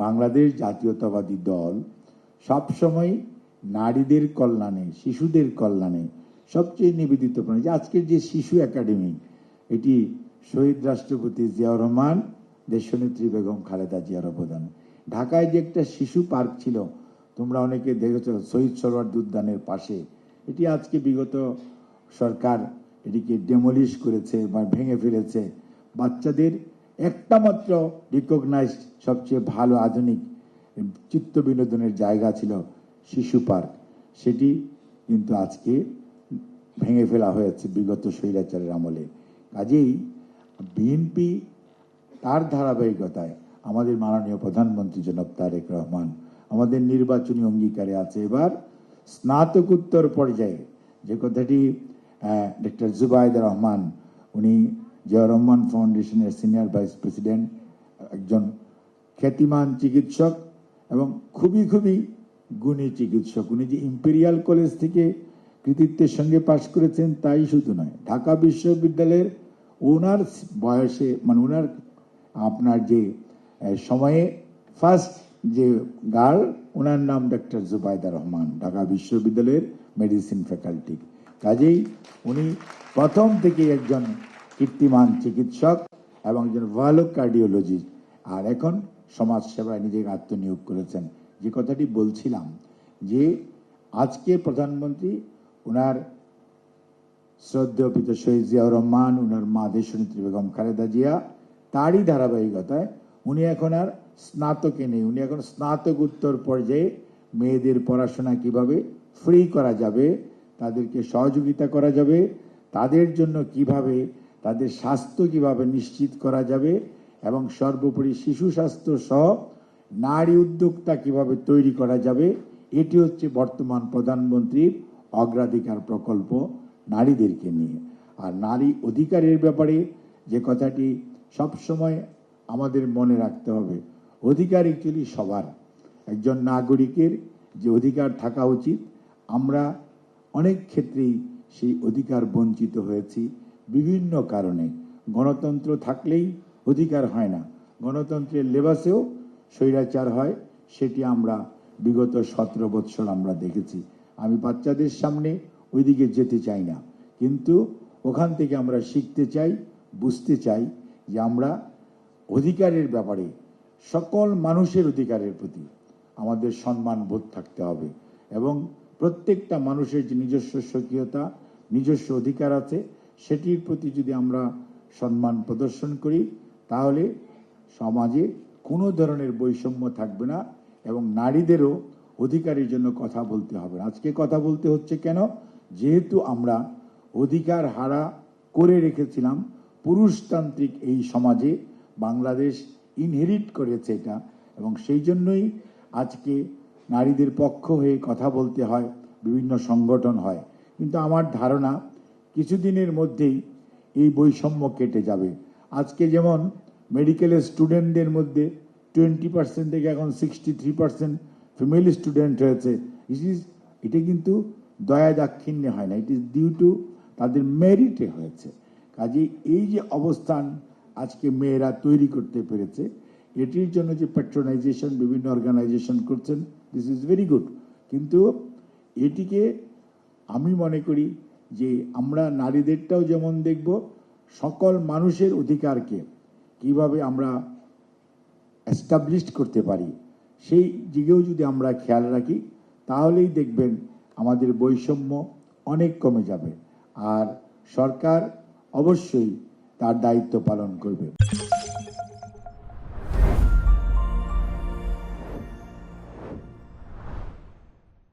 বাংলাদেশ জাতীয়তাবাদী দল সবসময় নারীদের কল্যাণে, শিশুদের কল্যাণে সবচেয়ে নিবেদিত প্রাণ। যে আজকের যে শিশু একাডেমি, এটি শহীদ রাষ্ট্রপতি জিয়াউর রহমান, দেশনেত্রী বেগম খালেদা জিয়ার অবদান। ঢাকায় যে একটা শিশু পার্ক ছিল, তোমরা অনেকে দেখেছ, শহীদ সরোয়ার্দী উদ্যানের পাশে, এটি আজকে বিগত সরকার এটিকে ডেমলিশ করেছে বা ভেঙে ফেলেছে। বাচ্চাদের একটা মাত্র রিকগনাইজড সবচেয়ে ভালো আধুনিক চিত্ত বিনোদনের জায়গা ছিল শিশু পার্ক, সেটি কিন্তু আজকে ভেঙে ফেলা হয়েছে বিগত স্বৈরাচারের আমলে। কাজেই বিএনপি তার ধারাবাহিকতায় আমাদের মাননীয় প্রধানমন্ত্রী জনাব তারেক রহমান আমাদের নির্বাচনী অঙ্গীকারে আছে এবার স্নাতকোত্তর পর্যায়ে যে কথাটি ডক্টর জুবাইদা রহমান, উনি জিয়াউর রহমান ফাউন্ডেশনের সিনিয়র ভাইস প্রেসিডেন্ট, একজন খ্যাতিমান চিকিৎসক এবং খুবই গুণী চিকিৎসক। উনি যে ইম্পেরিয়াল কলেজ থেকে কৃতিত্বের সঙ্গে পাশ করেছেন তাই শুধু নয়, ঢাকা বিশ্ববিদ্যালয়ের ওনার বয়সে মানে ওনার আপনার যে সময়ে ফার্স্ট যে গার্ল, ওনার নাম ডক্টর জুবাইদা রহমান, ঢাকা বিশ্ববিদ্যালয়ের মেডিসিন ফ্যাকাল্টি। কাজেই উনি প্রথম থেকে একজন কীর্তিমান চিকিৎসক এবং একজন ভালো কার্ডিওলজিস্ট, আর এখন সমাজ সেবায় নিজেকে আত্মনিয়োগ করেছেন। যে কথাটি বলছিলাম যে আজকে প্রধানমন্ত্রী ওনার শ্রদ্ধেয় পিতা শহীদ জিয়াউর রহমান, ওনার মা দেশনেত্রী বেগম খালেদা জিয়া, তারই ধারাবাহিকতায় উনি এখন আর স্নাতকে নেই, উনি এখন স্নাতকোত্তর পর্যায়ে মেয়েদের পড়াশোনা কিভাবে ফ্রি করা যাবে, তাদেরকে সহযোগিতা করা যাবে, তাদের জন্য কিভাবে তাদের স্বাস্থ্য কিভাবে নিশ্চিত করা যাবে এবং সর্বোপরি শিশু স্বাস্থ্য সহ নারী উদ্যোক্তা কিভাবে তৈরি করা যাবে, এটি হচ্ছে বর্তমান প্রধানমন্ত্রীর অগ্রাধিকার প্রকল্প নারীদেরকে নিয়ে। আর নারী অধিকারের ব্যাপারে যে কথাটি সবসময় আমাদের মনে রাখতে হবে, অধিকার অ্যাকচুয়ালি সবার, একজন নাগরিকের যে অধিকার থাকা উচিত, আমরা অনেক ক্ষেত্রেই সেই অধিকার বঞ্চিত হয়েছি বিভিন্ন কারণে। গণতন্ত্র থাকলেই অধিকার হয় না, গণতন্ত্রের লেবাসেও স্বৈরাচার হয়, সেটি আমরা বিগত 17 বৎসর আমরা দেখেছি। আমি বাচ্চাদের সামনে ওইদিকে যেতে চাই না, কিন্তু ওখান থেকে আমরা শিখতে চাই, বুঝতে চাই যে আমরা অধিকারের ব্যাপারে সকল মানুষের অধিকারের প্রতি আমাদের সম্মান বোধ থাকতে হবে এবং প্রত্যেকটা মানুষের যে নিজস্ব স্বকীয়তা, নিজস্ব অধিকার আছে, সেটির প্রতি যদি আমরা সম্মান প্রদর্শন করি তাহলে সমাজে কোনো ধরনের বৈষম্য থাকবে না এবং নারীদেরও অধিকারের জন্য কথা বলতে হবে। আজকে কথা বলতে হচ্ছে কেন? যেহেতু আমরা অধিকার হারা করে রেখেছিলাম পুরুষতান্ত্রিক এই সমাজে, বাংলাদেশ ইনহেরিট করেছে এটা, এবং সেই জন্যই আজকে নারীদের পক্ষ হয়ে কথা বলতে হয়, বিভিন্ন সংগঠন হয়। কিন্তু আমার ধারণা কিছুদিনের মধ্যেই এই বৈষম্য কেটে যাবে। আজকে যেমন মেডিকেলের স্টুডেন্টদের মধ্যে 20% থেকে এখন 63% ফিমেল স্টুডেন্ট হয়েছে। এটা কিন্তু দয়া দাক্ষিণ্যে হয় না, ইট ইজ ডিউ টু তাদের মেরিটে হয়েছে। কাজে এই যে অবস্থান আজকে মেয়েরা তৈরি করতে পেরেছে, এটির জন্য যে প্যাট্রোনাইজেশন বিভিন্ন অর্গানাইজেশন করছেন, দিস ইজ ভেরি গুড। কিন্তু এটিকে আমি মনে করি যে আমরা নারীদেরটাও যেমন দেখব, সকল মানুষের অধিকারকে কিভাবে আমরা এস্টাবলিশ করতে পারি সেই দিকেও যদি আমরা খেয়াল রাখি তাহলেই দেখবেন আমাদের বৈষম্য অনেক কমে যাবে আর সরকার অবশ্যই তার দায়িত্ব পালন করবে।